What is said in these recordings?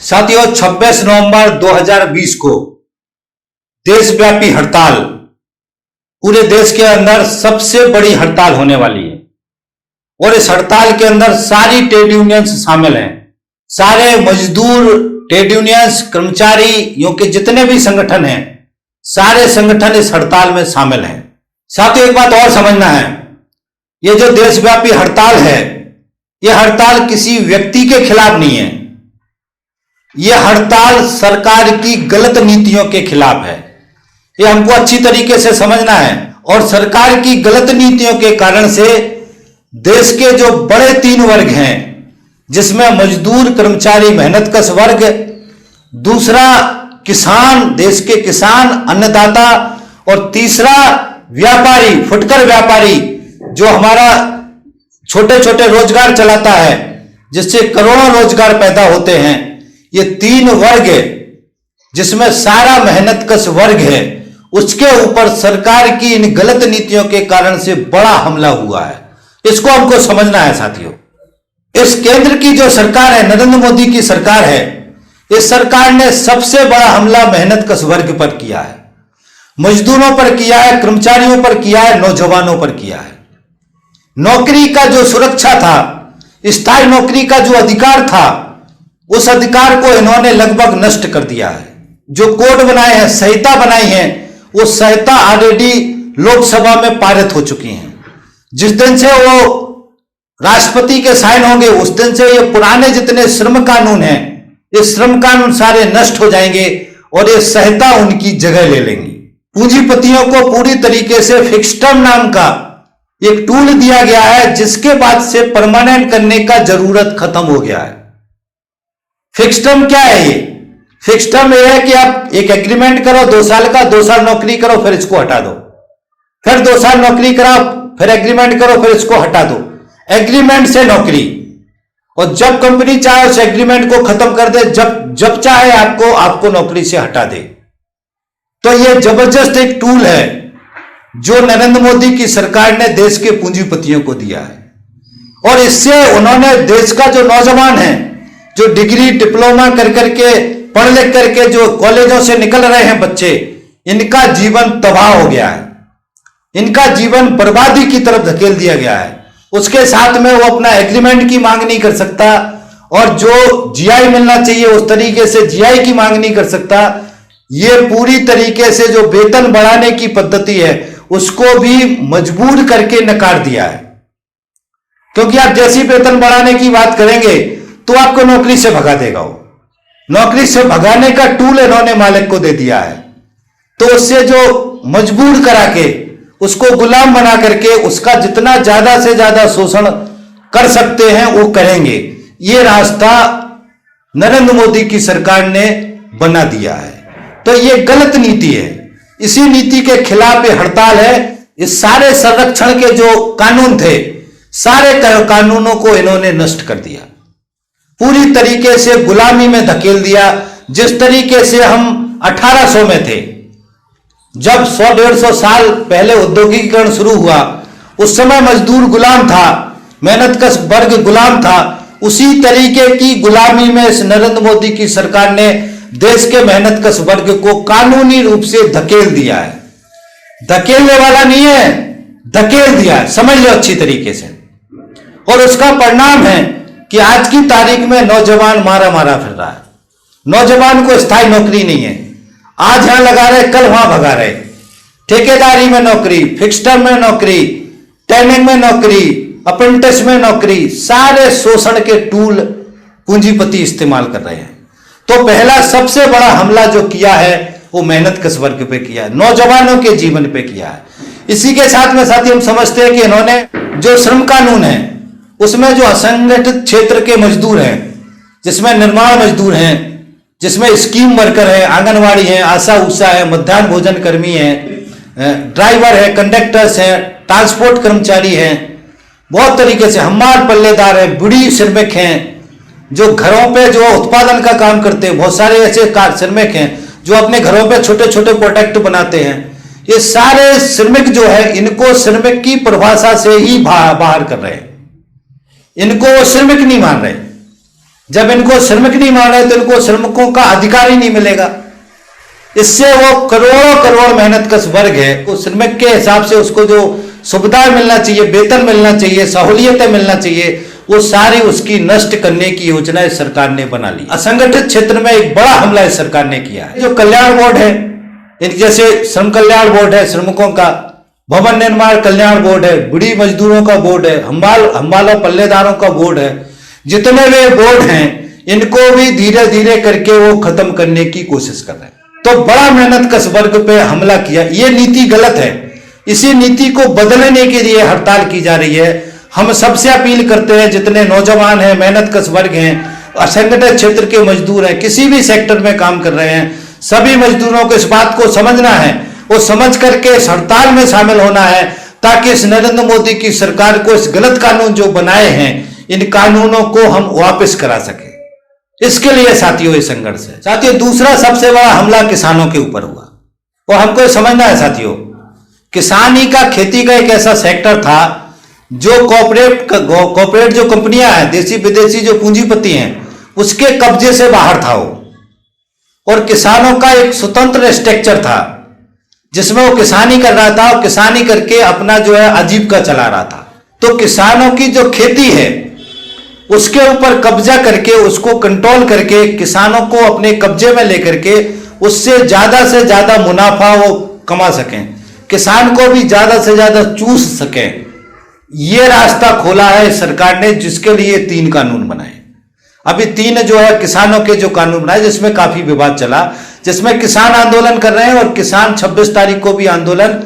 साथियों, 26 नवंबर 2020 को देशव्यापी हड़ताल, पूरे देश के अंदर सबसे बड़ी हड़ताल होने वाली है। और इस हड़ताल के अंदर सारी ट्रेड यूनियंस शामिल हैं। सारे मजदूर, ट्रेड यूनियंस, कर्मचारियों के जितने भी संगठन हैं, सारे संगठन इस हड़ताल में शामिल हैं। साथियों, एक बात और समझना है, ये जो देशव्यापी हड़ताल है, यह हड़ताल किसी व्यक्ति के खिलाफ नहीं है। यह हड़ताल सरकार की गलत नीतियों के खिलाफ है। यह हमको अच्छी तरीके से समझना है। और सरकार की गलत नीतियों के कारण से देश के जो बड़े 3 वर्ग हैं, जिसमें मजदूर, कर्मचारी, मेहनतकश वर्ग, दूसरा किसान, देश के किसान, अन्नदाता, और तीसरा व्यापारी, फुटकर व्यापारी, जो हमारा छोटे छोटे रोजगार चलाता है, जिससे करोड़ों रोजगार पैदा होते हैं। ये 3 वर्ग जिसमें सारा मेहनतकश वर्ग है, उसके ऊपर सरकार की इन गलत नीतियों के कारण से बड़ा हमला हुआ है। इसको हमको समझना है साथियों। इस केंद्र की जो सरकार है, नरेंद्र मोदी की सरकार है, इस सरकार ने सबसे बड़ा हमला मेहनतकश वर्ग पर किया है, मजदूरों पर किया है, कर्मचारियों पर किया है, नौजवानों पर किया है। नौकरी का जो सुरक्षा था, स्थायी नौकरी का जो अधिकार था, उस अधिकार को इन्होंने लगभग नष्ट कर दिया है। जो कोड बनाए हैं, संहिता बनाई है, वो संहिता ऑलरेडी लोकसभा में पारित हो चुकी हैं। जिस दिन से वो राष्ट्रपति के साइन होंगे, उस दिन से ये पुराने जितने श्रम कानून हैं, ये श्रम कानून सारे नष्ट हो जाएंगे और ये संहिता उनकी जगह ले लेंगी। पूंजीपतियों को पूरी तरीके से फिक्स टर्म नाम का एक टूल दिया गया है, जिसके बाद से परमानेंट करने का जरूरत खत्म हो गया है। फिक्स टर्म क्या है? ये फिक्स टर्म ये है कि आप एक एग्रीमेंट करो 2 साल का, 2 साल नौकरी करो, फिर इसको हटा दो, फिर 2 साल नौकरी कराओ, फिर एग्रीमेंट करो, फिर इसको हटा दो। एग्रीमेंट से नौकरी, और जब कंपनी चाहे उस एग्रीमेंट को खत्म कर दे, जब चाहे आपको नौकरी से हटा दे। तो ये जबरदस्त एक टूल है जो नरेंद्र मोदी की सरकार ने देश के पूंजीपतियों को दिया है। और इससे उन्होंने देश का जो नौजवान है, जो डिग्री, डिप्लोमा कर करके, पढ़ लिख करके जो कॉलेजों से निकल रहे हैं बच्चे, इनका जीवन तबाह हो गया है। इनका जीवन बर्बादी की तरफ धकेल दिया गया है। उसके साथ में वो अपना एग्रीमेंट की मांग नहीं कर सकता, और जो जीआई मिलना चाहिए उस तरीके से जीआई की मांग नहीं कर सकता। ये पूरी तरीके से जो वेतन बढ़ाने की पद्धति है, उसको भी मजबूर करके नकार दिया है। क्योंकि आप जैसी वेतन बढ़ाने की बात करेंगे तो आपको नौकरी से भगा देगा। वो नौकरी से भगाने का टूल इन्होंने मालिक को दे दिया है। तो उससे जो मजबूर करा के, उसको गुलाम बना करके, उसका जितना ज्यादा से ज्यादा शोषण कर सकते हैं वो करेंगे। ये रास्ता नरेंद्र मोदी की सरकार ने बना दिया है। तो ये गलत नीति है। इसी नीति के खिलाफ ये हड़ताल है। इस सारे संरक्षण के जो कानून थे, सारे कानूनों को इन्होंने नष्ट कर दिया, पूरी तरीके से गुलामी में धकेल दिया। जिस तरीके से हम 1800 में थे, जब 100-150 साल पहले औद्योगिकीकरण शुरू हुआ, उस समय मजदूर गुलाम था, मेहनतकश वर्ग गुलाम था। उसी तरीके की गुलामी में इस नरेंद्र मोदी की सरकार ने देश के मेहनतकश वर्ग को कानूनी रूप से धकेल दिया है। धकेलने वाला नहीं है, धकेल दिया है, समझ लो अच्छी तरीके से। और उसका परिणाम है कि आज की तारीख में नौजवान मारा फिर रहा है। नौजवान को स्थायी नौकरी नहीं है। आज यहां लगा रहे, कल वहां भगा रहे। ठेकेदारी में नौकरी, फिक्स टर्म में नौकरी, ट्रेनिंग में नौकरी, अप्रेंटिस में नौकरी, सारे शोषण के टूल पूंजीपति इस्तेमाल कर रहे हैं। तो पहला सबसे बड़ा हमला जो किया है वो मेहनतकश वर्ग पे किया है, नौजवानों के जीवन पे किया है। इसी के साथ में साथ ही हम समझते हैं कि इन्होंने जो श्रम कानून है, उसमें जो असंगठित क्षेत्र के मजदूर हैं, जिसमें निर्माण मजदूर हैं, जिसमें स्कीम वर्कर है, आंगनवाड़ी है, आशा उषा है, मध्याह्न भोजन कर्मी है, ड्राइवर है, कंडक्टर्स हैं, ट्रांसपोर्ट कर्मचारी हैं, बहुत तरीके से हमाल पल्लेदार है, बीड़ी श्रमिक हैं, जो घरों पे जो उत्पादन का काम करते हैं, बहुत सारे ऐसे श्रमिक हैं जो अपने घरों पे छोटे छोटे प्रोडक्ट बनाते हैं। ये सारे श्रमिक जो है, इनको श्रमिक की परिभाषा से ही बाहर कर रहे हैं। इनको वो श्रमिक नहीं मान रहे। जब इनको श्रमिक नहीं मान रहे तो इनको श्रमिकों का अधिकार ही नहीं मिलेगा। इससे वो करोड़ों करोड़ मेहनत कश वर्ग है, वो श्रमिक के हिसाब से उसको जो सुविधाएं मिलना चाहिए, वेतन मिलना चाहिए, सहूलियतें मिलना चाहिए, वो सारी उसकी नष्ट करने की योजना इस सरकार ने बना ली। असंगठित क्षेत्र में एक बड़ा हमला इस सरकार ने किया है। जो कल्याण बोर्ड है, जैसे श्रम कल्याण बोर्ड है श्रमिकों का, भवन निर्माण कल्याण बोर्ड है, बुढ़ी मजदूरों का बोर्ड है, हम्बालों पल्लेदारों का बोर्ड है, जितने भी बोर्ड हैं इनको भी धीरे धीरे करके वो खत्म करने की कोशिश कर रहे हैं। तो बड़ा मेहनत कश वर्ग पे हमला किया। ये नीति गलत है। इसी नीति को बदलने के लिए हड़ताल की जा रही है। हम सबसे अपील करते हैं, जितने नौजवान हैं, मेहनत कश वर्ग हैं, असंगठित क्षेत्र के मजदूर हैं, किसी भी सेक्टर में काम कर रहे हैं, सभी मजदूरों को इस बात को समझना है, वो समझ करके इस हड़ताल में शामिल होना है, ताकि इस नरेंद्र मोदी की सरकार को इस गलत कानून जो बनाए हैं, इन कानूनों को हम वापस करा सके। इसके लिए साथियों ये संघर्ष है। साथियों, दूसरा सबसे बड़ा हमला किसानों के ऊपर हुआ, और हमको समझना है साथियों, किसानी का, खेती का एक ऐसा सेक्टर था जो कॉर्पोरेट जो कंपनियां हैं, देसी विदेशी जो पूंजीपति हैं, उसके कब्जे से बाहर था वो, और किसानों का एक स्वतंत्र स्ट्रक्चर था जिसमें वो किसानी कर रहा था, और किसानी करके अपना जो है आजीविका चला रहा था। तो किसानों की जो खेती है उसके ऊपर कब्जा करके, उसको कंट्रोल करके, किसानों को अपने कब्जे में लेकर के उससे से ज्यादा मुनाफा वो कमा सकें, किसान को भी ज्यादा से ज्यादा चूस सकें, ये रास्ता खोला है सरकार ने, जिसके लिए 3 कानून बनाए। अभी 3 जो है किसानों के जो कानून बनाए, जिसमें काफी विवाद चला, जिसमें किसान आंदोलन कर रहे हैं, और किसान 26 तारीख को भी आंदोलन,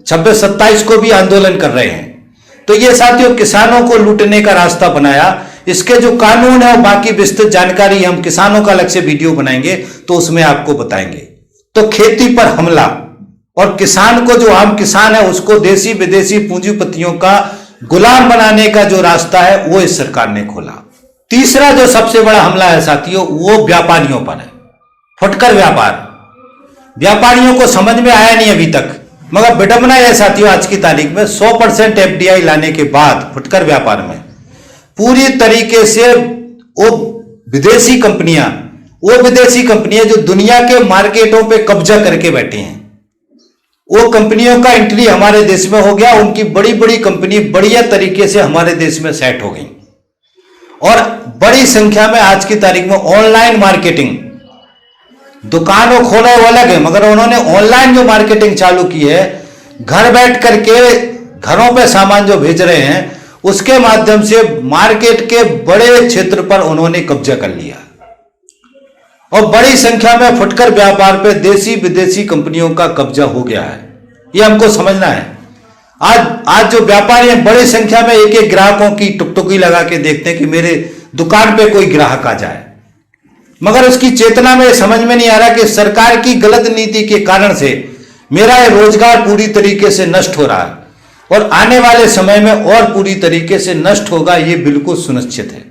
26-27 को भी आंदोलन कर रहे हैं। तो ये साथियों किसानों को लूटने का रास्ता बनाया। इसके जो कानून है और बाकी विस्तृत जानकारी हम किसानों का अलग से वीडियो बनाएंगे तो उसमें आपको बताएंगे। तो खेती पर हमला, और किसान को, जो आम किसान है, उसको देसी विदेशी पूंजीपतियों का गुलाम बनाने का जो रास्ता है वो इस सरकार ने खोला। तीसरा जो सबसे बड़ा हमला है साथियों, वो व्यापारियों पर है, फुटकर व्यापार। व्यापारियों को समझ में आया नहीं अभी तक, मगर विडंबना है साथियों, आज की तारीख में 100% FDI लाने के बाद फुटकर व्यापार में पूरी तरीके से वो विदेशी कंपनियां जो दुनिया के मार्केटों पे कब्जा करके बैठे हैं, वो कंपनियों का एंट्री हमारे देश में हो गया। उनकी बड़ी बड़ी कंपनी बढ़िया तरीके से हमारे देश में सेट हो गई, और बड़ी संख्या में आज की तारीख में ऑनलाइन मार्केटिंग, दुकानों खोले वो अलग है, मगर उन्होंने ऑनलाइन जो मार्केटिंग चालू की है, घर बैठ करके घरों पे सामान जो भेज रहे हैं, उसके माध्यम से मार्केट के बड़े क्षेत्र पर उन्होंने कब्जा कर लिया, और बड़ी संख्या में फुटकर व्यापार पे देसी विदेशी कंपनियों का कब्जा हो गया है। ये हमको समझना है। आज जो व्यापारी हैं, बड़ी संख्या में एक एक ग्राहकों की टुकटुकी लगा के देखते हैं कि मेरे दुकान पे कोई ग्राहक आ जाए, मगर उसकी चेतना में समझ में नहीं आ रहा कि सरकार की गलत नीति के कारण से मेरा ये रोजगार पूरी तरीके से नष्ट हो रहा है, और आने वाले समय में और पूरी तरीके से नष्ट होगा, ये बिल्कुल सुनिश्चित है।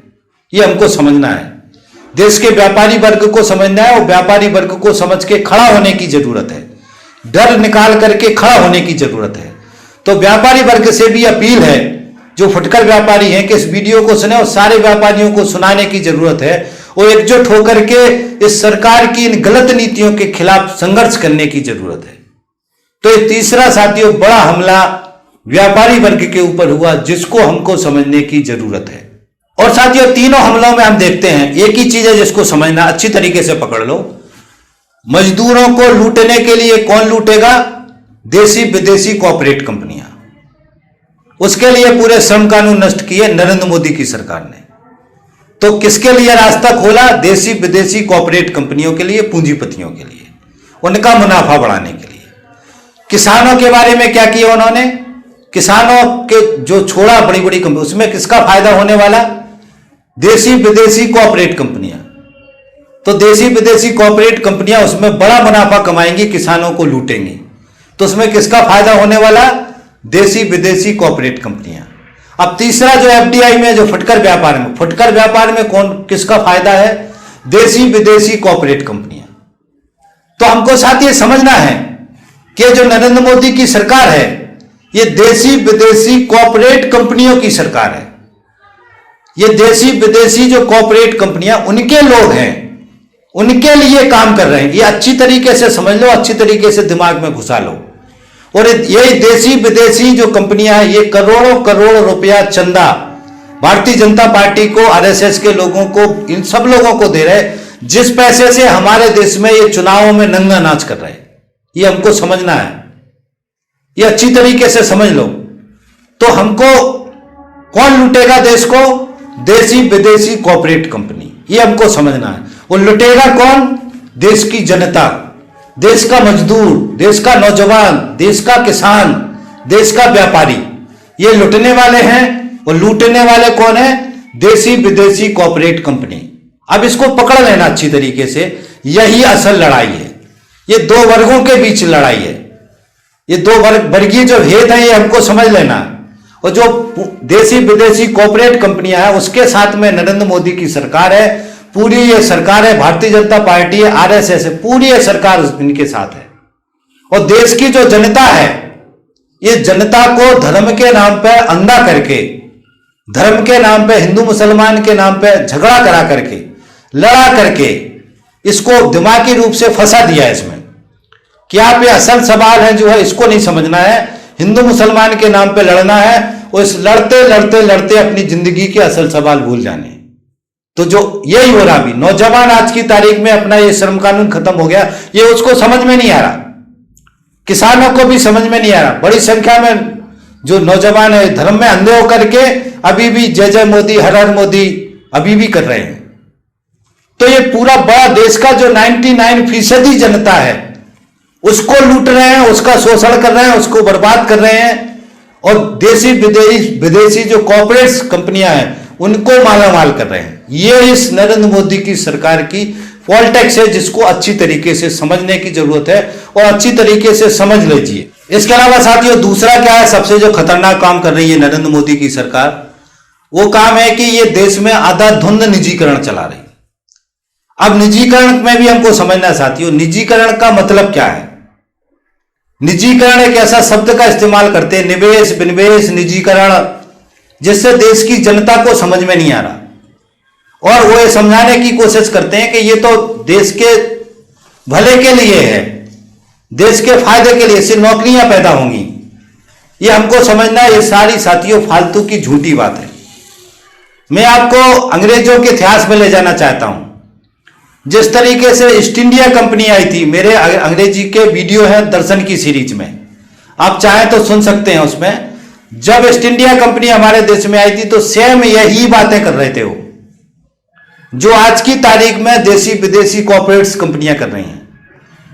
ये हमको समझना है, देश के व्यापारी वर्ग को समझना है, और व्यापारी वर्ग को समझ के खड़ा होने की जरूरत है, डर निकाल करके खड़ा होने की जरूरत है। तो व्यापारी वर्ग से भी अपील है, जो फुटकर व्यापारी हैं, कि इस वीडियो को सुने, और सारे व्यापारियों को सुनाने की जरूरत है, और एकजुट होकर के इस सरकार की इन गलत नीतियों के खिलाफ संघर्ष करने की जरूरत है। तो ये तीसरा साथियों बड़ा हमला व्यापारी वर्ग के ऊपर हुआ, जिसको हमको समझने की जरूरत है। और साथियों तीनों हमलों में हम देखते हैं एक ही चीज है जिसको समझना, अच्छी तरीके से पकड़ लो। मजदूरों को लूटने के लिए कौन लूटेगा? देसी विदेशी कॉर्पोरेट कंपनियां। उसके लिए पूरे श्रम कानून नष्ट किए नरेंद्र मोदी की सरकार ने। तो किसके लिए रास्ता खोला? देसी विदेशी कॉर्पोरेट कंपनियों के लिए, पूंजीपतियों के लिए, उनका मुनाफा बढ़ाने के लिए। किसानों के बारे में क्या किया उन्होंने? किसानों के जो छोड़ा बड़ी बड़ी कंपनी, उसमें किसका फायदा होने वाला? देसी विदेशी कॉर्पोरेट कंपनियां। तो देसी विदेशी कॉर्पोरेट कंपनियां उसमें बड़ा मुनाफा कमाएंगी, किसानों को लूटेंगी। तो उसमें किसका फायदा होने वाला? देसी विदेशी कॉर्पोरेट कंपनियां। अब तीसरा जो एफडीआई में, जो फुटकर व्यापार में, फुटकर व्यापार में कौन किसका फायदा है? देसी विदेशी कॉर्पोरेट कंपनियां। तो हमको साथ ये समझना है कि जो नरेंद्र मोदी की सरकार है, ये देसी विदेशी कॉर्पोरेट कंपनियों की सरकार है। ये देसी विदेशी जो कॉर्पोरेट कंपनियां, उनके लोग हैं, उनके लिए काम कर रहे हैं। ये अच्छी तरीके से समझ लो, अच्छी तरीके से दिमाग में घुसा लो। और ये देसी विदेशी जो कंपनियां हैं, ये करोड़ों करोड़ रुपया चंदा भारतीय जनता पार्टी को, आरएसएस के लोगों को, इन सब लोगों को दे रहे, जिस पैसे से हमारे देश में ये चुनावों में नंगा नाच कर रहे हैं। ये हमको समझना है, ये अच्छी तरीके से समझ लो। तो हमको कौन लूटेगा देश को? देसी विदेशी कॉर्पोरेट कंपनी, ये हमको समझना है। और लुटेगा कौन? देश की जनता, देश का मजदूर, देश का नौजवान, देश का किसान, देश का व्यापारी, ये लुटने वाले हैं। और लूटने वाले कौन है? देसी विदेशी कॉर्पोरेट कंपनी। अब इसको पकड़ लेना अच्छी तरीके से, यही असल लड़ाई है। ये दो वर्गों के बीच लड़ाई है, ये दो वर्गीय जो भेद है, ये हमको समझ लेना। और जो देसी विदेशी कॉर्पोरेट कंपनियां हैं, उसके साथ में नरेंद्र मोदी की सरकार है, पूरी ये सरकार है, भारतीय जनता पार्टी है, आरएसएस है, पूरी ये सरकार इनके साथ है। और देश की जो जनता है, ये जनता को धर्म के नाम पे अंधा करके, धर्म के नाम पे, हिंदू मुसलमान के नाम पे झगड़ा करा करके, लड़ा करके, इसको दिमागी रूप से फंसा दिया है इसमें। क्या पे असल सवाल है जो है, इसको नहीं समझना है। हिंदू मुसलमान के नाम पे लड़ना है, और इस लड़ते लड़ते लड़ते अपनी जिंदगी के असल सवाल भूल जाने। तो जो यही हो रहा, भी नौजवान आज की तारीख में अपना ये श्रम कानून खत्म हो गया, ये उसको समझ में नहीं आ रहा, किसानों को भी समझ में नहीं आ रहा। बड़ी संख्या में जो नौजवान है, धर्म में अंधे होकर के अभी भी जय जय मोदी, हर हर मोदी अभी भी कर रहे हैं। तो ये पूरा बड़ा देश का जो 99% जनता है, उसको लूट रहे हैं, उसका शोषण कर रहे हैं, उसको बर्बाद कर रहे हैं। और देसी विदेशी जो कॉर्पोरेट कंपनियां हैं, उनको मालामाल कर रहे हैं। ये इस नरेंद्र मोदी की सरकार की पॉलिटिक्स है, जिसको अच्छी तरीके से समझने की जरूरत है, और अच्छी तरीके से समझ लीजिए। इसके अलावा साथियों, दूसरा क्या है, सबसे जो खतरनाक काम कर रही है नरेंद्र मोदी की सरकार, वो काम है कि ये देश में आधाधुंध निजीकरण चला रही है। अब निजीकरण में भी हमको समझना है साथियों, निजीकरण का मतलब क्या है। निजीकरण एक ऐसा शब्द का इस्तेमाल करते हैं, निवेश, विनिवेश, निजीकरण, जिससे देश की जनता को समझ में नहीं आ रहा। और वो ये समझाने की कोशिश करते हैं कि ये तो देश के भले के लिए है, देश के फायदे के लिए, इससे नौकरियां पैदा होंगी। ये हमको समझना है, ये सारी साथियों फालतू की झूठी बात है। मैं आपको अंग्रेजों के इतिहास में ले जाना चाहता हूं। जिस तरीके से ईस्ट इंडिया कंपनी आई थी, मेरे अंग्रेजी के वीडियो है दर्शन की सीरीज में, आप चाहें तो सुन सकते हैं। उसमें जब ईस्ट इंडिया कंपनी हमारे देश में आई थी, तो सेम यही बातें कर रहे थे वो, जो आज की तारीख में देसी विदेशी कॉर्पोरेट्स कंपनियां कर रही हैं।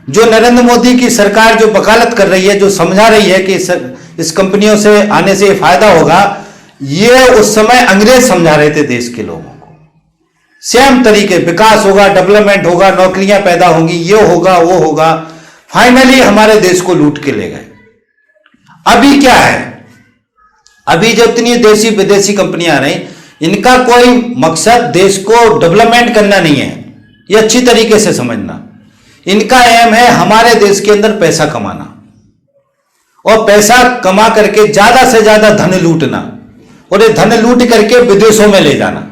जो नरेंद्र मोदी की सरकार जो वकालत कर रही है, जो समझा रही है कि इस कंपनियों से आने से फायदा होगा, ये उस समय अंग्रेज समझा रहे थे देश के लोगों को। सेम तरीके, विकास होगा, डेवलपमेंट होगा, नौकरियां पैदा होंगी, ये होगा, वो होगा। फाइनली हमारे देश को लूट के ले गए। अभी क्या है, अभी जो इतनी देसी विदेशी कंपनियां आ रही, इनका कोई मकसद देश को डेवलपमेंट करना नहीं है, ये अच्छी तरीके से समझना। इनका एम है हमारे देश के अंदर पैसा कमाना, और पैसा कमा करके ज्यादा से ज्यादा धन लूटना, और ये धन लूट करके विदेशों में ले जाना,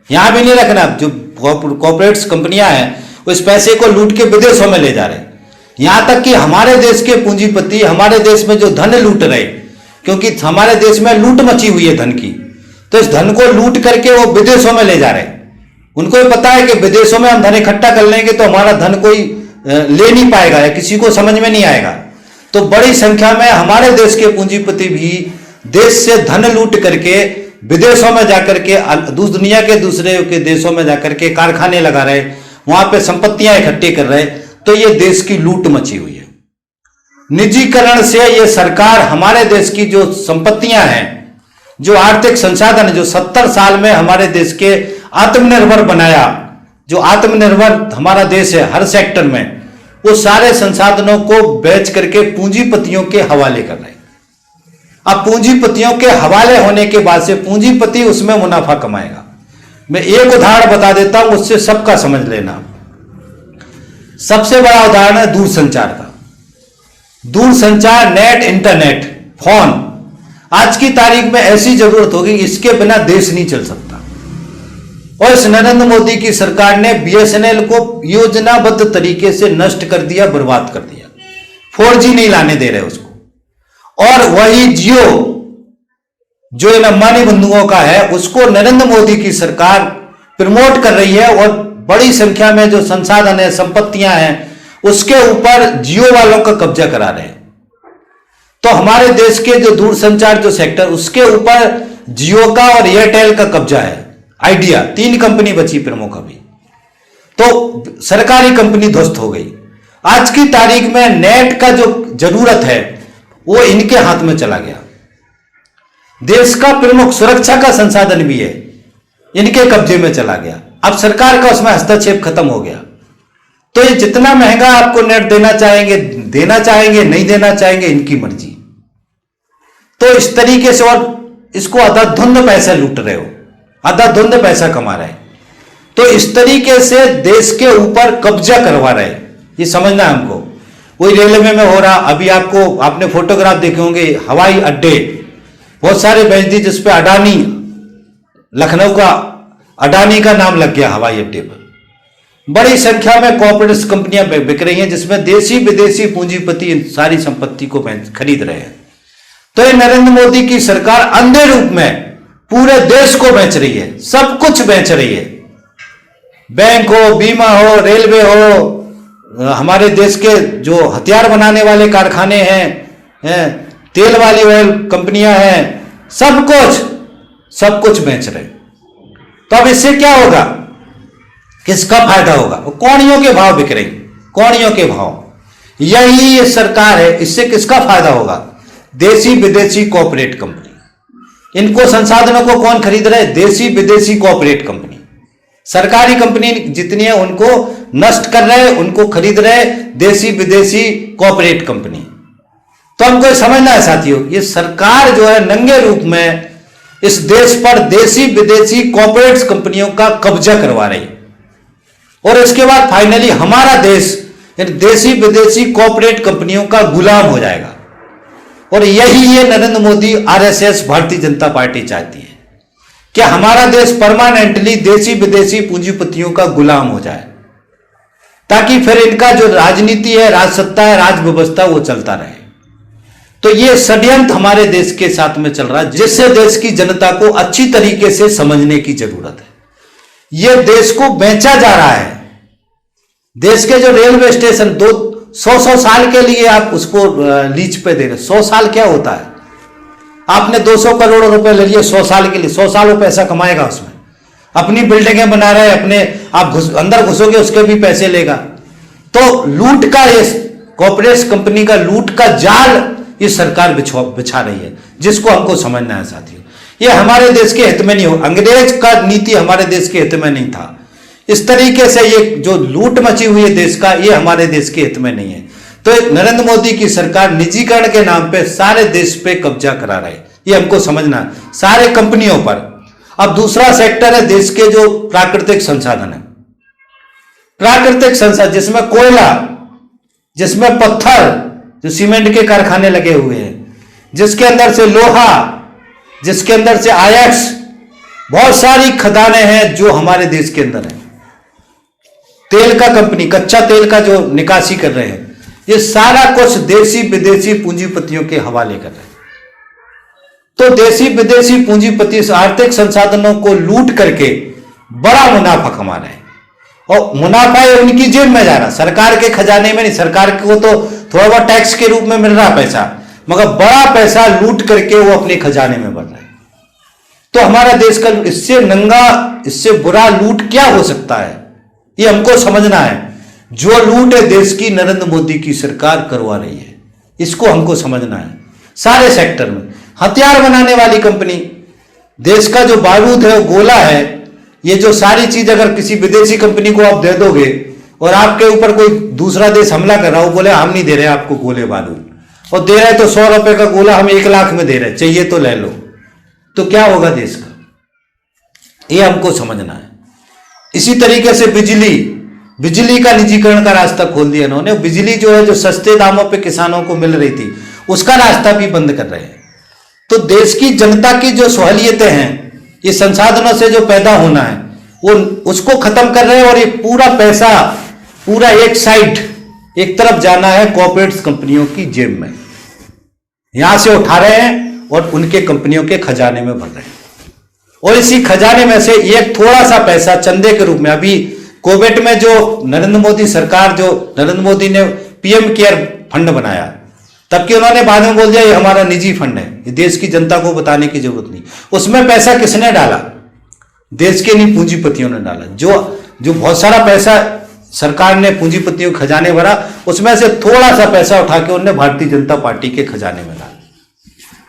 यहां भी नहीं रखना। जो कॉर्पोरेट्स कंपनियां हैं, वो इस पैसे को लूट के विदेशों में ले जा रहे हैं। यहां तक कि हमारे देश के पूंजीपति हमारे देश में जो धन लूट रहे, क्योंकि हमारे देश में लूट मची हुई है धन की, तो इस धन को लूट करके वो विदेशों में ले जा रहे हैं। उनको ये पता है कि विदेशों में हम धन इकट्ठा कर लेंगे तो हमारा धन कोई ले नहीं पाएगा, या किसी को समझ में नहीं आएगा। तो बड़ी संख्या में हमारे देश के पूंजीपति भी देश से धन लूट करके विदेशों में जाकर के, दुनिया के दूसरे के देशों में जाकर के कारखाने लगा रहे, वहां पे संपत्तियां इकट्ठी कर रहे। तो ये देश की लूट मची हुई है। निजीकरण से ये सरकार हमारे देश की जो संपत्तियां हैं, जो आर्थिक संसाधन, जो 70 साल में हमारे देश के आत्मनिर्भर बनाया, जो आत्मनिर्भर हमारा देश है हर सेक्टर में, वो सारे संसाधनों को बेच करके पूंजीपतियों के हवाले कर रहे हैं। अब पूंजीपतियों के हवाले होने के बाद से पूंजीपति उसमें मुनाफा कमाएगा। मैं एक उदाहरण बता देता हूं, उससे सबका समझ लेना। सबसे बड़ा उदाहरण है दूरसंचार का। दूरसंचार, नेट, इंटरनेट, फोन, आज की तारीख में ऐसी जरूरत होगी, इसके बिना देश नहीं चल सकता। और इस नरेंद्र मोदी की सरकार ने बीएसएनएल को योजनाबद्ध तरीके से नष्ट कर दिया, बर्बाद कर दिया। 4G नहीं लाने दे रहे उसको। और वही जियो जो इन अंबानी बंधुओं का है, उसको नरेंद्र मोदी की सरकार प्रमोट कर रही है और बड़ी संख्या में जो संसाधन है, संपत्तियां हैं, उसके ऊपर जियो वालों का कब्जा करा रहे हैं। तो हमारे देश के जो दूरसंचार जो सेक्टर, उसके ऊपर जियो का और एयरटेल का कब्जा है। आइडिया 3 कंपनी बची प्रमुख अभी, तो सरकारी कंपनी ध्वस्त हो गई। आज की तारीख में नेट का जो जरूरत है वो इनके हाथ में चला गया। देश का प्रमुख सुरक्षा का संसाधन भी है, इनके कब्जे में चला गया। अब सरकार का उसमें हस्तक्षेप खत्म हो गया। तो ये जितना महंगा आपको नेट देना चाहेंगे, नहीं देना चाहेंगे, इनकी मर्जी। तो इस तरीके से, और इसको अंधाधुंध पैसा लूट रहे हो, अंधाधुंध पैसा कमा रहे हैं। तो इस तरीके से देश के ऊपर कब्जा करवा रहे हैं, ये समझना है हमको। वही रेलवे में हो रहा, अभी आपने फोटोग्राफ देखे होंगे, हवाई अड्डे बहुत सारे बेच दिए, जिसपे अडानी, लखनऊ का अडानी का नाम लग गया हवाई अड्डे पर। बड़ी संख्या में कॉर्पोरेट कंपनियां बिक रही हैं, जिसमें देशी विदेशी पूंजीपति सारी संपत्ति को खरीद रहे हैं। तो ये नरेंद्र मोदी की सरकार अंधे रूप में पूरे देश को बेच रही है, सब कुछ बेच रही है। बैंक हो, बीमा हो, रेलवे हो, हमारे देश के जो हथियार बनाने वाले कारखाने हैं, तेल वाली ऑयल कंपनियां हैं, सब कुछ बेच रहे। तो अब इससे क्या होगा, किसका फायदा होगा? कौड़ियों के भाव बिक रही, कौड़ियों के भाव। यही ये सरकार है, इससे किसका फायदा होगा? देशी विदेशी कॉर्पोरेट कंपनी। इनको संसाधनों को कौन खरीद रहे? देशी विदेशी कॉर्पोरेट कंपनी। सरकारी कंपनी जितनी है उनको नष्ट कर रहे, उनको खरीद रहे देशी विदेशी कॉर्पोरेट कंपनी। तो हमको समझना है साथियों, ये सरकार जो है नंगे रूप में इस देश पर देशी विदेशी कॉर्पोरेट कंपनियों का कब्जा करवा रही, और इसके बाद फाइनली हमारा देश इन देशी विदेशी कॉर्पोरेट कंपनियों का गुलाम हो जाएगा। और यही ये नरेंद्र मोदी, आरएसएस, भारतीय जनता पार्टी चाहती है कि हमारा देश परमानेंटली देशी विदेशी पूंजीपतियों का गुलाम हो जाए, ताकि फिर इनका जो राजनीति है, राजसत्ता है, राज व्यवस्था, वो चलता रहे। तो ये षड्यंत्र हमारे देश के साथ में चल रहा है, जिससे देश की जनता को अच्छी तरीके से समझने की जरूरत है। ये देश को बेचा जा रहा है। देश के जो रेलवे स्टेशन 100 साल के लिए आप उसको लीज पे दे रहे। 100 साल क्या होता है? आपने 200 करोड़ रुपए ले लिए 100 साल के लिए, 100 साल वो पैसा कमाएगा उसमें। अपनी बिल्डिंगें बना रहे हैं, अपने आप अंदर घुसोगे उसके भी पैसे लेगा। तो लूट का, ये कॉर्पोरेट कंपनी का लूट का जाल ये सरकार बिछा रही है, जिसको हमको समझना है साथियों। ये हमारे देश के हित में नहीं हो, अंग्रेज का नीति हमारे देश के हित में नहीं था। इस तरीके से ये जो लूट मची हुई है देश का, ये हमारे देश के हित में नहीं है। तो नरेंद्र मोदी की सरकार निजीकरण के नाम पे सारे देश पे कब्जा करा रहे, ये हमको समझना है, सारे कंपनियों पर। अब दूसरा सेक्टर है देश के जो प्राकृतिक संसाधन है, प्राकृतिक संसाधन जिसमें कोयला, जिसमें पत्थर, जो सीमेंट के कारखाने लगे हुए हैं, जिसके अंदर से लोहा, जिसके अंदर से आयक्स, बहुत सारी खदानें हैं जो हमारे देश के अंदर है। तेल का कंपनी, कच्चा तेल का जो निकासी कर रहे हैं, ये सारा कुछ देशी विदेशी पूंजीपतियों के हवाले कर रहे हैं। तो देशी विदेशी पूंजीपति इस आर्थिक संसाधनों को लूट करके बड़ा मुनाफा कमा रहे हैं, और मुनाफा उनकी जेब में जा रहा, सरकार के खजाने में नहीं। सरकार को तो थोड़ा बहुत टैक्स के रूप में मिल रहा पैसा, मगर बड़ा पैसा लूट करके वो अपने खजाने में भर रहे हैं। तो हमारा देश का इससे नंगा, इससे बुरा लूट क्या हो सकता है, ये हमको समझना है। जो लूट है देश की नरेंद्र मोदी की सरकार करवा रही है, इसको हमको समझना है। सारे सेक्टर में हथियार बनाने वाली कंपनी, देश का जो बारूद है, वो गोला है, ये जो सारी चीज अगर किसी विदेशी कंपनी को आप दे दोगे और आपके ऊपर कोई दूसरा देश हमला कर रहा हो, बोले हम नहीं दे रहे आपको गोले बारूद, और दे रहे तो 100 रुपए का गोला हम 1 लाख में दे रहे, चाहिए तो ले लो, तो क्या होगा देश का, ये हमको समझना है। इसी तरीके से बिजली का निजीकरण का रास्ता खोल दिया इन्होंने। बिजली जो है, जो सस्ते दामों पे किसानों को मिल रही थी, उसका रास्ता भी बंद कर रहे हैं। तो देश की जनता की जो सहूलियतें हैं, ये संसाधनों से जो पैदा होना है, वो उसको खत्म कर रहे हैं और ये पूरा पैसा पूरा एक तरफ जाना है कॉर्पोरेट कंपनियों की जेब में, यहां से उठा रहे हैं और उनके कंपनियों के खजाने में भर रहे हैं। और इसी खजाने में से एक थोड़ा सा पैसा चंदे के रूप में, अभी कोविड में जो नरेंद्र मोदी ने पीएम केयर फंड बनाया, तबकि उन्होंने बाद में बोल दिया ये हमारा निजी फंड है, ये देश की जनता को बताने की जरूरत नहीं। उसमें पैसा किसने डाला? देश के नहीं पूंजीपतियों ने डाला। जो बहुत सारा पैसा सरकार ने पूंजीपतियों के खजाने भरा, उसमें से थोड़ा सा पैसा उठा के उन्होंने भारतीय जनता पार्टी के खजाने में डाला।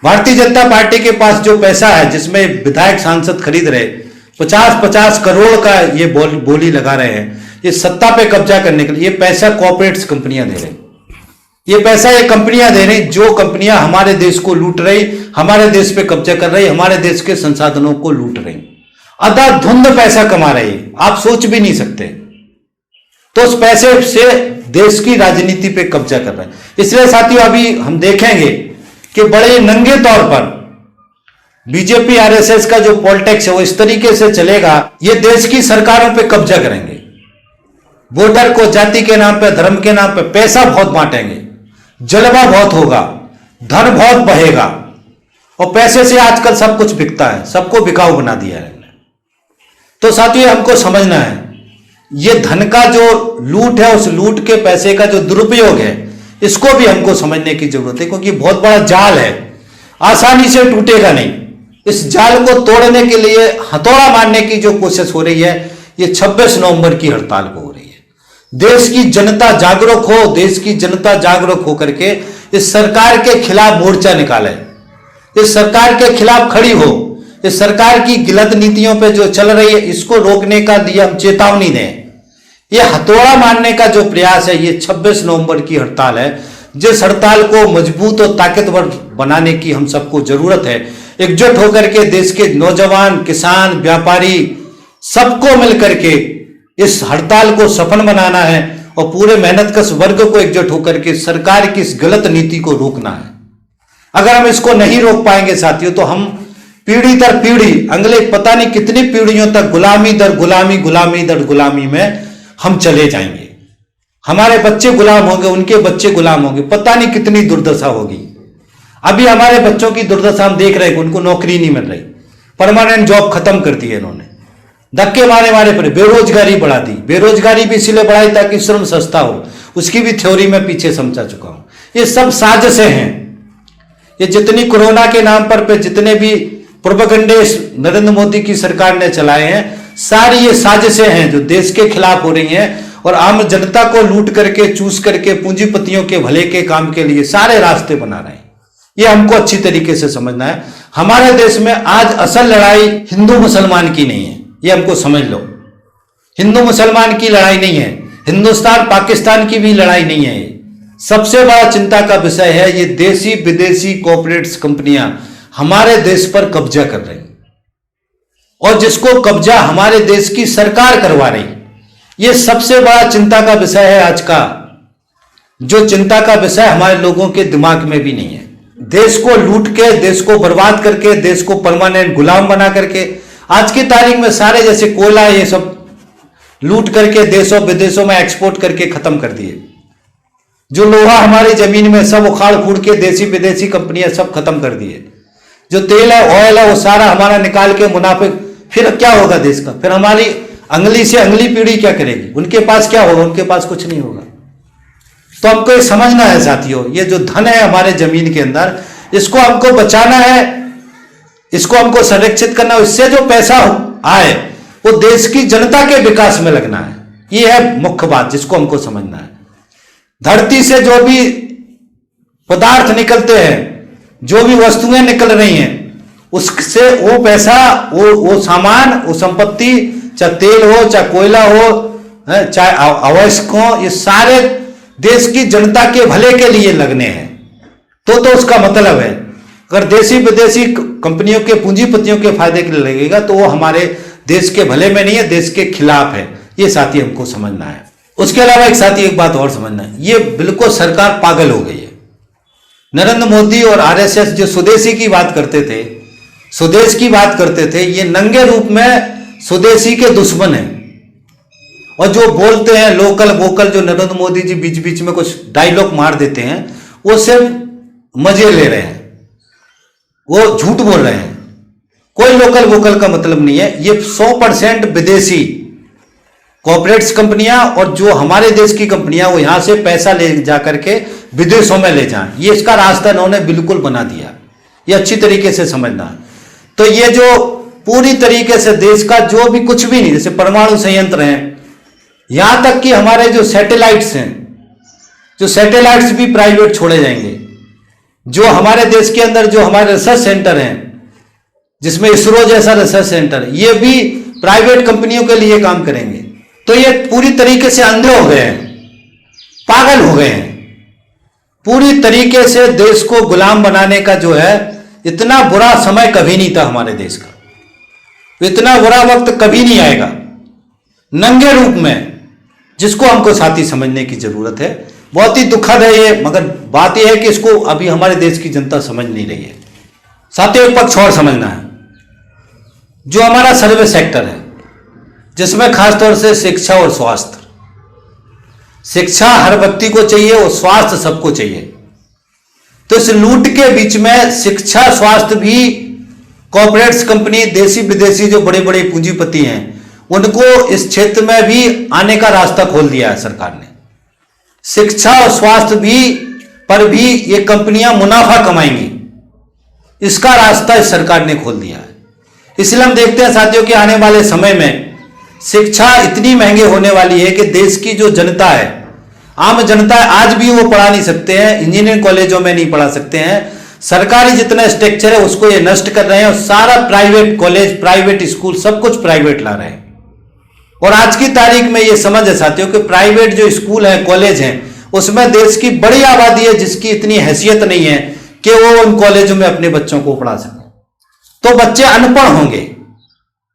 भारतीय जनता पार्टी के पास जो पैसा है, जिसमें विधायक सांसद खरीद रहे 50-50 करोड़ का ये बोली लगा रहे हैं, ये सत्ता पे कब्जा करने के लिए, ये पैसा कॉर्पोरेट कंपनियां दे रही, ये पैसा ये कंपनियां दे रही, जो कंपनियां हमारे देश को लूट रही, हमारे देश पे कब्जा कर रही, हमारे देश के संसाधनों को लूट रही, अंधाधुंध पैसा कमा रही, आप सोच भी नहीं सकते। तो उस पैसे से देश की राजनीति पे कब्जा कर रहे हैं। इसलिए साथियों, अभी हम देखेंगे कि बड़े नंगे तौर पर बीजेपी आरएसएस का जो पॉलिटिक्स है वो इस तरीके से चलेगा, ये देश की सरकारों पे कब्जा करेंगे, वोटर को जाति के नाम पे, धर्म के नाम पे पैसा बहुत बांटेंगे, जलवा बहुत होगा, धन बहुत बहेगा, और पैसे से आजकल सब कुछ बिकता है, सबको बिकाऊ बना दिया है। तो साथियों, हमको समझना है ये धन का जो लूट है, उस लूट के पैसे का जो दुरुपयोग है, इसको भी हमको समझने की जरूरत है, क्योंकि बहुत बड़ा जाल है, आसानी से टूटेगा नहीं। इस जाल को तोड़ने के लिए हथौड़ा मारने की जो कोशिश हो रही है, ये 26 नवंबर की हड़ताल को हो रही है। देश की जनता जागरूक हो, देश की जनता जागरूक होकर के इस सरकार के खिलाफ मोर्चा निकाले, इस सरकार के खिलाफ खड़ी हो, इस सरकार की गलत नीतियों पे जो चल रही है इसको रोकने का दिया हम चेतावनी दें। ये हथौड़ा मारने का जो प्रयास है, ये 26 नवंबर की हड़ताल है, जिस हड़ताल को मजबूत और ताकतवर बनाने की हम सबको जरूरत है। एकजुट होकर के देश के नौजवान, किसान, व्यापारी सबको मिलकर के इस हड़ताल को सफल बनाना है और पूरे मेहनतकश वर्ग को एकजुट होकर के सरकार की इस गलत नीति को रोकना है। अगर हम इसको नहीं रोक पाएंगे साथियों, तो हम पीढ़ी दर पीढ़ी, अगले पता नहीं कितनी पीढ़ियों तक गुलामी दर गुलामी, गुलामी दर गुलामी में हम चले जाएंगे। हमारे बच्चे गुलाम होंगे, उनके बच्चे गुलाम होंगे, पता नहीं कितनी दुर्दशा होगी। अभी हमारे बच्चों की दुर्दशा हम देख रहे हैं, उनको नौकरी नहीं मिल रही, परमानेंट जॉब खत्म कर दी है इन्होंने, धक्के मारे पर बेरोजगारी बढ़ा दी। बेरोजगारी भी इसलिए बढ़ाई ताकि श्रम सस्ता हो, उसकी भी थ्योरी में पीछे समझा चुका हूं। ये सब साजिशें हैं। ये जितनी कोरोना के नाम पर जितने भी प्रोपेगेंडे नरेंद्र मोदी की सरकार ने चलाए हैं, सारी ये साजिशें हैं जो देश के खिलाफ हो रही हैं और आम जनता को लूट करके, चूस करके, पूंजीपतियों के भले के काम के लिए सारे रास्ते बना रहे हैं। ये हमको अच्छी तरीके से समझना है। हमारे देश में आज असल लड़ाई हिंदू मुसलमान की नहीं है, ये हमको समझ लो। हिंदू मुसलमान की लड़ाई नहीं है, हिंदुस्तान पाकिस्तान की भी लड़ाई नहीं है। सबसे बड़ा चिंता का विषय है ये देशी विदेशी कॉर्पोरेट कंपनियां हमारे देश पर कब्जा कर रही, और जिसको कब्जा हमारे देश की सरकार करवा रही। ये सबसे बड़ा चिंता का विषय है आज का, जो चिंता का विषय हमारे लोगों के दिमाग में भी नहीं है। देश को लूट के, देश को बर्बाद करके, देश को परमानेंट गुलाम बना करके, आज की तारीख में सारे जैसे कोयला ये सब लूट करके देशों विदेशों में एक्सपोर्ट करके खत्म कर दिए। जो लोहा हमारी जमीन में सब उखाड़ फूड़ के देशी विदेशी कंपनियां सब खत्म कर दिए। जो तेल है, ऑयल है, वो सारा हमारा निकाल के मुनाफे, फिर क्या होगा देश का? फिर हमारी अगली से अगली पीढ़ी क्या करेगी? उनके पास क्या होगा? उनके पास कुछ नहीं होगा। तो हमको ये समझना है साथियों, ये जो धन है हमारे जमीन के अंदर, इसको हमको बचाना है, इसको हमको संरक्षित करना है। इससे जो पैसा आए वो देश की जनता के विकास में लगना है। ये है मुख्य बात जिसको हमको समझना है। धरती से जो भी पदार्थ निकलते हैं, जो भी वस्तुएं निकल रही हैं, उससे वो पैसा, वो सामान, वो संपत्ति, चाहे तेल हो, चाहे कोयला हो, चाहे आवश्यक हो, ये सारे देश की जनता के भले के लिए लगने हैं। तो उसका मतलब है अगर देशी विदेशी कंपनियों के, पूंजीपतियों के फायदे के लिए लगेगा तो वो हमारे देश के भले में नहीं है, देश के खिलाफ है। ये साथी हमको समझना है। उसके अलावा एक साथी एक बात और समझना है, ये बिल्कुल सरकार पागल हो गई है। नरेंद्र मोदी और आरएसएस जो स्वदेशी की बात करते थे, स्वदेश की बात करते थे, ये नंगे रूप में स्वदेशी के दुश्मन हैं। और जो बोलते हैं लोकल वोकल, जो नरेंद्र मोदी जी बीच बीच में कुछ डायलॉग मार देते हैं, वो सिर्फ मजे ले रहे हैं, वो झूठ बोल रहे हैं। कोई लोकल वोकल का मतलब नहीं है। ये 100% विदेशी कॉर्पोरेट्स कंपनियां और जो हमारे देश की कंपनियां, वो यहां से पैसा ले जाकर के विदेशों में ले जाएं, ये इसका रास्ता इन्होंने बिल्कुल बना दिया। ये अच्छी तरीके से समझना है। तो ये जो पूरी तरीके से देश का जो भी कुछ भी नहीं, जैसे परमाणु संयंत्र हैं, यहां तक कि हमारे जो सैटेलाइट्स हैं, जो सैटेलाइट्स भी प्राइवेट छोड़े जाएंगे। जो हमारे देश के अंदर जो हमारे रिसर्च सेंटर हैं, जिसमें इसरो जैसा रिसर्च सेंटर, ये भी प्राइवेट कंपनियों के लिए काम करेंगे। तो ये पूरी तरीके से अंधे हो गए हैं, पागल हो गए हैं। पूरी तरीके से देश को गुलाम बनाने का जो है, इतना बुरा समय कभी नहीं था हमारे देश का, इतना बुरा वक्त कभी नहीं आएगा नंगे रूप में, जिसको हमको साथी समझने की जरूरत है। बहुत ही दुखद है ये, मगर बात यह है कि इसको अभी हमारे देश की जनता समझ नहीं रही है। साथियों, एक पक्ष और समझना है, जो हमारा सर्विस सेक्टर है, जिसमें खासतौर से शिक्षा और स्वास्थ्य। शिक्षा हर व्यक्ति को चाहिए और स्वास्थ्य सबको चाहिए। तो इस लूट के बीच में शिक्षा स्वास्थ्य भी कॉर्पोरेट्स कंपनी, देशी विदेशी जो बड़े बड़े पूंजीपति हैं, उनको इस क्षेत्र में भी आने का रास्ता खोल दिया है सरकार ने। शिक्षा और स्वास्थ्य पर भी ये कंपनियां मुनाफा कमाएंगी, इसका रास्ता इस सरकार ने खोल दिया है। इसलिए हम देखते हैं साथियों कि आने वाले समय में शिक्षा इतनी महंगी होने वाली है कि देश की जो जनता है, आम जनता है, आज भी वो पढ़ा नहीं सकते हैं, इंजीनियरिंग कॉलेजों में नहीं पढ़ा सकते हैं। सरकारी जितना स्ट्रक्चर है उसको ये नष्ट कर रहे हैं और सारा प्राइवेट कॉलेज, प्राइवेट स्कूल, सब कुछ प्राइवेट ला रहे हैं। और आज की तारीख में ये समझ है साथियों कि प्राइवेट जो स्कूल है, कॉलेज हैं, उसमें देश की बड़ी आबादी है जिसकी इतनी हैसियत नहीं है कि वो उन कॉलेजों में अपने बच्चों को पढ़ा सके। तो बच्चे अनपढ़ होंगे,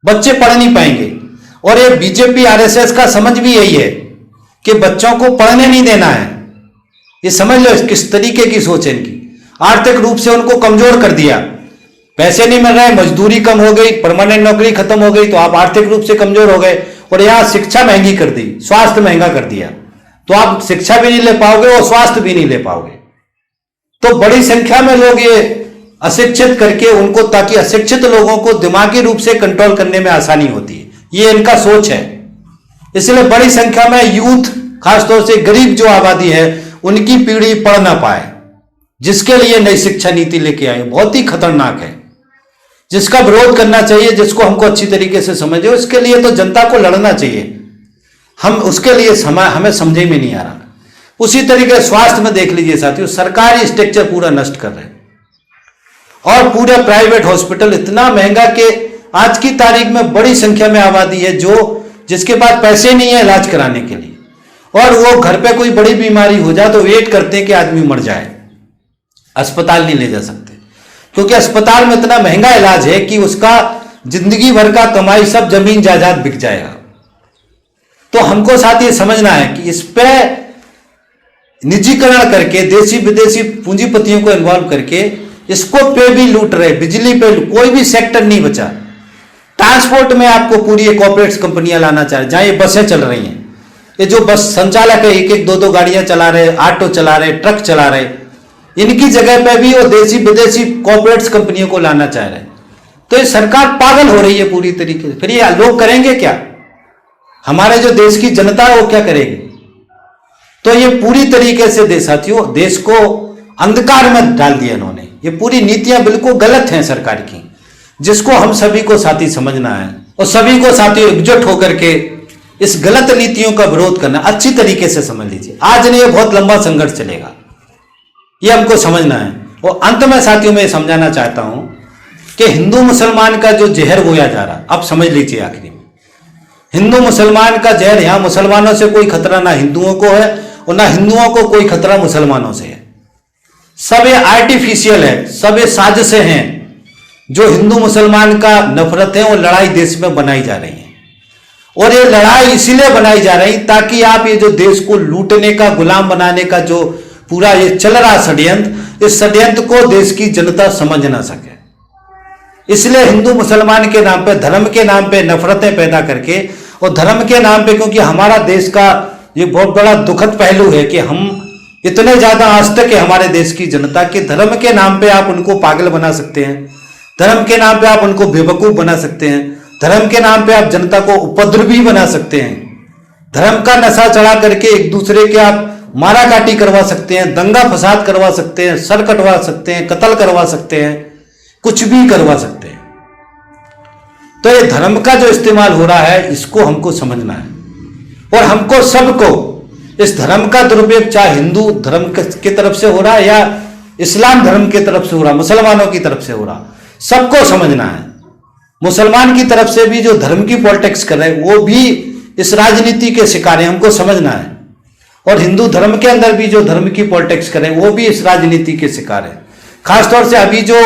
बच्चे पढ़ नहीं पाएंगे। और ये बीजेपी आरएसएस का समझ भी यही है कि बच्चों को पढ़ने नहीं देना है। ये समझ लो किस तरीके की सोच है इनकी। आर्थिक रूप से उनको कमजोर कर दिया, पैसे नहीं मिल रहे, मजदूरी कम हो गई, परमानेंट नौकरी खत्म हो गई, तो आप आर्थिक रूप से कमजोर हो गए। और यहां शिक्षा महंगी कर दी, स्वास्थ्य महंगा कर दिया, तो आप शिक्षा भी नहीं ले पाओगे और स्वास्थ्य भी नहीं ले पाओगे। तो बड़ी संख्या में लोग ये अशिक्षित करके उनको, ताकि अशिक्षित लोगों को दिमागी रूप से कंट्रोल करने में आसानी होती है, ये इनका सोच है। इसलिए बड़ी संख्या में यूथ, खासतौर से गरीब जो आबादी है, उनकी पीढ़ी पढ़ ना पाए, जिसके लिए नई शिक्षा नीति लेके आए, बहुत ही खतरनाक है, जिसका विरोध करना चाहिए, जिसको हमको अच्छी तरीके से समझे। उसके लिए तो जनता को लड़ना चाहिए, हम उसके लिए हमें समझे में नहीं आ रहा। उसी तरीके स्वास्थ्य में देख लीजिए साथियों, सरकारी स्ट्रक्चर पूरा नष्ट कर रहे हैं और पूरे प्राइवेट हॉस्पिटल इतना महंगा कि आज की तारीख में बड़ी संख्या में आबादी है जिसके पास पैसे नहीं है इलाज कराने के लिए, और वो घर पे कोई बड़ी बीमारी हो जाए तो वेट करते हैं कि आदमी मर जाए, अस्पताल नहीं ले जा सकते, क्योंकि अस्पताल में इतना महंगा इलाज है कि उसका जिंदगी भर का कमाई सब जमीन जायदाद बिक जाएगा। तो हमको साथ ये समझना है कि इस पे निजीकरण करके, देशी विदेशी पूंजीपतियों को इन्वॉल्व करके, इसको पे भी लूट रहे, बिजली पे कोई भी सेक्टर नहीं बचा। ट्रांसपोर्ट में आपको पूरी कॉर्पोरेट्स कंपनियां लाना चाह रहे, जहां ये बसें चल रही हैं, ये जो बस संचालक है, एक एक दो गाड़ियां चला रहे, ऑटो चला रहे, ट्रक चला रहे, इनकी जगह पे भी वो देशी विदेशी कॉर्पोरेट्स कंपनियों को लाना चाह रहे हैं। तो ये सरकार पागल हो रही है पूरी तरीके से। फिर ये लोग करेंगे क्या? हमारे जो देश की जनता है वो क्या करेगी? तो ये पूरी तरीके से साथियों देश को अंधकार में डाल दिया इन्होंने। ये पूरी नीतियां बिल्कुल गलत हैं सरकार की, जिसको हम सभी को साथी समझना है और सभी को साथियों एकजुट होकर के इस गलत नीतियों का विरोध करना। अच्छी तरीके से समझ लीजिए, आज नहीं, ये बहुत लंबा संघर्ष चलेगा, ये हमको समझना है। और अंत में साथियों मैं समझाना चाहता हूं कि हिंदू मुसलमान का जो जहर बोया जा रहा, अब समझ लीजिए आखिरी में, हिंदू मुसलमान का जहर, यहां मुसलमानों से कोई खतरा ना हिंदुओं को है और ना हिंदुओं को कोई खतरा मुसलमानों से है। सब ये आर्टिफिशियल है, सब ये साजिशें हैं। जो हिंदू मुसलमान का नफरत है वो लड़ाई देश में बनाई जा रही है, और ये लड़ाई इसीलिए बनाई जा रही ताकि आप ये जो देश को लूटने का, गुलाम बनाने का जो पूरा ये चल रहा षड्यंत्र, इस षड्यंत्र को देश की जनता समझ ना सके। इसलिए हिंदू मुसलमान के नाम पे, धर्म के नाम पे नफरतें पैदा करके, और धर्म के नाम पे, क्योंकि हमारा देश का ये बहुत बड़ा दुखद पहलू है कि हम इतने ज्यादा आस्तिक है हमारे देश की जनता कि धर्म के नाम पे आप उनको पागल बना सकते हैं, धर्म के नाम पे आप उनको बेवकूफ बना सकते हैं, धर्म के नाम पे आप जनता को उपद्रवी बना सकते हैं, धर्म का नशा चढ़ा करके एक दूसरे के आप मारा काटी करवा सकते हैं, दंगा फसाद करवा सकते हैं, सर कटवा सकते हैं, कत्ल करवा सकते हैं, कुछ भी करवा सकते हैं। तो ये धर्म का जो इस्तेमाल हो रहा है इसको हमको समझना है, और हमको सबको इस धर्म का दुरुपयोग चाहे हिंदू धर्म की तरफ से हो रहा है या इस्लाम धर्म की तरफ से हो रहा, मुसलमानों की तरफ से हो रहा, सबको समझना है। मुसलमान की तरफ से भी जो धर्म की पॉलिटिक्स कर रहे हैं वो भी इस राजनीति के शिकार हैं, हमको समझना है। और हिंदू धर्म के अंदर भी जो धर्म की पॉलिटिक्स कर रहे हैं वो भी इस राजनीति के शिकार है। खासतौर से अभी जो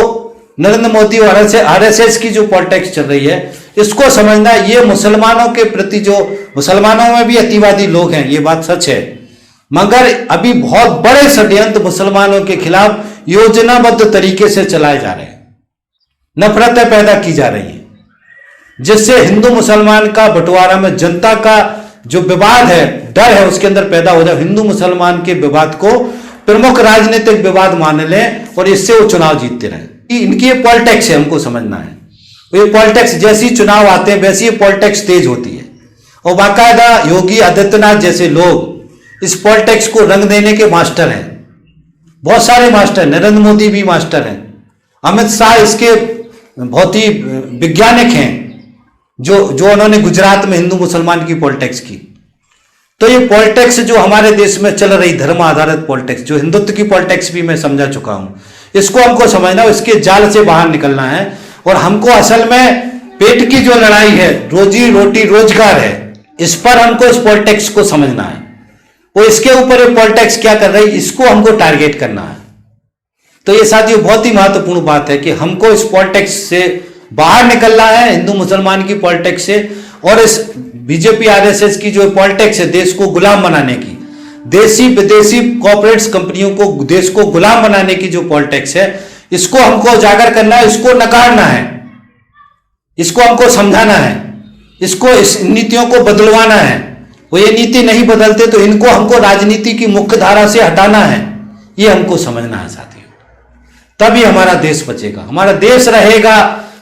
नरेंद्र मोदी और आरएसएस की जो पॉलिटिक्स चल रही है इसको समझना, ये मुसलमानों के प्रति, जो मुसलमानों में भी अतिवादी लोग हैं, ये बात सच है, मगर अभी बहुत बड़े षड्यंत्र मुसलमानों के खिलाफ योजनाबद्ध तरीके से चलाए जा रहे हैं, नफरतें पैदा की जा रही हैं, जिससे हिंदू मुसलमान का बंटवारा में जनता का जो विवाद है, डर है, उसके अंदर पैदा हो जाए, हिंदू मुसलमान के विवाद को प्रमुख राजनीतिक विवाद मान लें और इससे वो चुनाव जीतते रहें। इनकी ये पॉलिटिक्स है, हमको समझना है। ये पॉलिटिक्स जैसी चुनाव आते हैं वैसी ये पॉलिटिक्स तेज होती है, और बाकायदा योगी आदित्यनाथ जैसे लोग इस पॉलिटिक्स को रंग देने के मास्टर हैं, बहुत सारे मास्टर, नरेंद्र मोदी भी मास्टर हैं, अमित शाह इसके बहुत ही वैज्ञानिक हैं, जो उन्होंने गुजरात में हिंदू मुसलमान की पॉलिटिक्स की। तो ये पॉलिटिक्स जो हमारे देश में चल रही धर्म आधारित पॉलिटिक्स, जो हिंदुत्व की पॉलिटिक्स भी मैं समझा चुका हूं, इसको हमको समझना, इसके जाल से बाहर निकलना है। और हमको असल में पेट की जो लड़ाई है, रोजी रोटी रोजगार है, इस पर हमको इस पॉलिटिक्स को समझना है। वो इसके ऊपर ये पॉलिटिक्स क्या कर रही है इसको हमको टारगेट करना है। तो ये साथियों बहुत ही महत्वपूर्ण बात है कि हमको इस पॉलिटिक्स से बाहर निकलना है, हिंदू मुसलमान की पॉलिटिक्स से, और इस बीजेपी आरएसएस की जो पॉलिटिक्स है देश को गुलाम बनाने की, देसी विदेशी कॉर्पोरेट्स कंपनियों को देश को गुलाम बनाने की जो पॉलिटिक्स है, इसको हमको उजागर करना है, इसको नकारना है, इसको हमको समझाना है, इसको इस नीतियों को बदलवाना है। वो ये नीति नहीं बदलते तो इनको हमको राजनीति की मुख्य धारा से हटाना है, ये हमको समझना है साथियों। तभी हमारा देश बचेगा, हमारा देश रहेगा,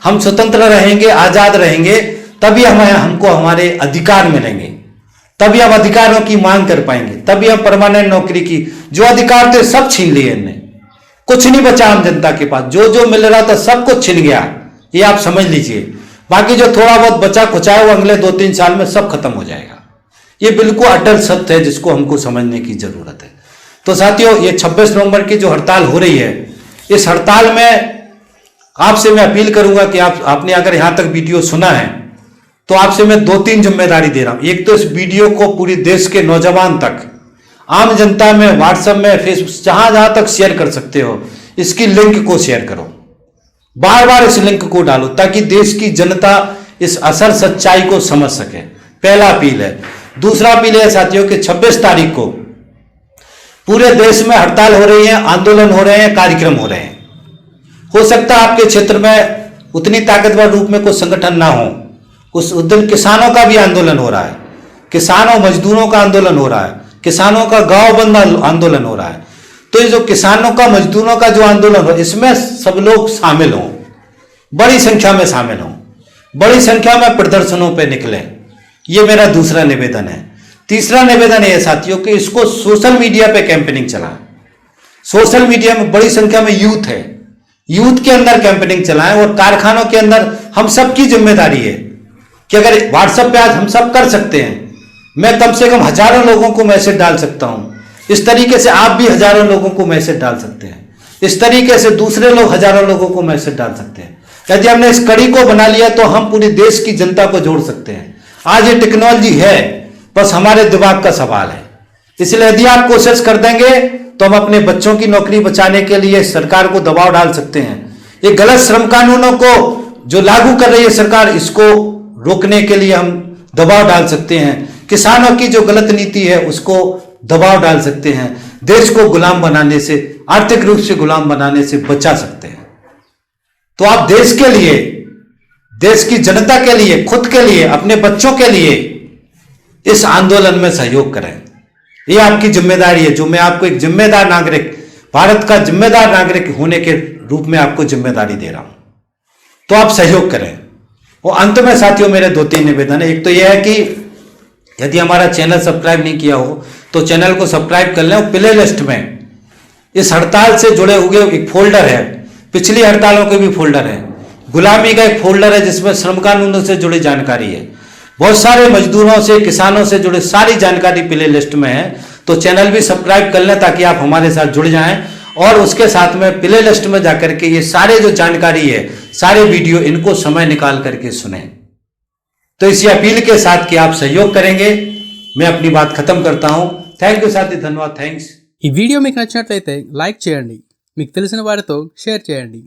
हम स्वतंत्र रहेंगे, आजाद रहेंगे, तभी हमको हमारे अधिकार मिलेंगे, तभी हम अधिकारों की मांग कर पाएंगे, तभी हम परमानेंट नौकरी की जो अधिकार थे सब छीन लिए इनने, कुछ नहीं बचा आम जनता के पास, जो जो मिल रहा था सब कुछ छिन गया, ये आप समझ लीजिए। बाकी जो थोड़ा बहुत बचा खुचा है वो अगले 2-3 साल में सब खत्म हो जाएगा। ये बिल्कुल अटल सत्य है जिसको हमको समझने की जरूरत है। तो साथियों, ये 26 नवंबर की जो हड़ताल हो रही है, इस हड़ताल में आपसे मैं अपील करूंगा कि आपने अगर यहां तक वीडियो सुना है तो आपसे मैं 2-3 जिम्मेदारी दे रहा हूं। एक तो इस वीडियो को पूरी देश के नौजवान तक, आम जनता में, व्हाट्सएप में, फेसबुक, जहां तक शेयर कर सकते हो, इसकी लिंक को शेयर करो, बार बार इस लिंक को डालो ताकि देश की जनता इस असल सच्चाई को समझ सके। पहला अपील है। दूसरा अपील है साथियों कि 26 तारीख को पूरे देश में हड़ताल हो रही है, आंदोलन हो रहे हैं, कार्यक्रम हो रहे हैं। हो सकता है आपके क्षेत्र में उतनी ताकतवर रूप में कोई संगठन ना हो, उस दिन किसानों का भी आंदोलन हो रहा है, किसानों मजदूरों का आंदोलन हो रहा है, किसानों का गांव बंद आंदोलन हो रहा है। तो ये जो किसानों का मजदूरों का जो आंदोलन हो, इसमें सब लोग शामिल हों, बड़ी संख्या में शामिल हों, बड़ी संख्या में प्रदर्शनों पे निकलें, ये मेरा दूसरा निवेदन है। तीसरा निवेदन है साथियों कि इसको सोशल मीडिया पे कैंपेनिंग चलाएं। सोशल मीडिया में बड़ी संख्या में यूथ है, यूथ के अंदर कैंपेनिंग चलाएं, और कारखानों के अंदर हम सबकी जिम्मेदारी है कि अगर व्हाट्सएप पे आज हम सब कर सकते हैं, मैं कम से कम हजारों लोगों को मैसेज डाल सकता हूं, इस तरीके से आप भी हजारों लोगों को मैसेज डाल सकते हैं, इस तरीके से दूसरे लोग हजारों लोगों को मैसेज डाल सकते हैं। यदि हमने इस कड़ी को बना लिया तो हम पूरे देश की जनता को जोड़ सकते हैं। आज ये टेक्नोलॉजी है, बस हमारे दिमाग का सवाल है। इसलिए यदि आप कोशिश कर देंगे तो हम अपने बच्चों की नौकरी बचाने के लिए सरकार को दबाव डाल सकते हैं। ये गलत श्रम कानूनों को जो लागू कर रही है सरकार, इसको रोकने के लिए हम दबाव डाल सकते हैं। किसानों की जो गलत नीति है उसको दबाव डाल सकते हैं। देश को गुलाम बनाने से, आर्थिक रूप से गुलाम बनाने से बचा सकते हैं। तो आप देश के लिए देश की जनता के लिए, खुद के लिए, अपने बच्चों के लिए इस आंदोलन में सहयोग करें। ये आपकी जिम्मेदारी है, जो मैं आपको एक जिम्मेदार नागरिक, भारत का जिम्मेदार नागरिक होने के रूप में आपको जिम्मेदारी दे रहा हूं, तो आप सहयोग करें। और अंत में साथियों मेरे 2-3 निवेदन है। एक तो यह है कि यदि हमारा चैनल सब्सक्राइब नहीं किया हो तो चैनल को सब्सक्राइब कर लें। और प्ले लिस्ट में इस हड़ताल से जुड़े हुए एक फोल्डर है, पिछली हड़तालों के भी फोल्डर है, गुलामी का एक फोल्डर है जिसमें श्रम कानूनों से जुड़ी जानकारी है, बहुत सारे मजदूरों से, किसानों से जुड़ी सारी जानकारी प्ले लिस्ट में है। तो चैनल भी सब्सक्राइब कर लें ताकि आप हमारे साथ जुड़ जाएं और उसके साथ में प्ले लिस्ट में जाकर के ये सारे जो जानकारी है, सारे वीडियो, इनको समय निकाल करके सुने। तो इसी अपील के साथ कि आप सहयोग करेंगे, मैं अपनी बात खत्म करता हूं। థ్యాంక్ యూ సాథి, ధన్యవాद, థ్యాంక్స్। ఈ వీడియో మీకు నచ్చినట్లయితే లైక్ చేయండి, మీకు తెలిసిన వారితో షేర్ చేయండి।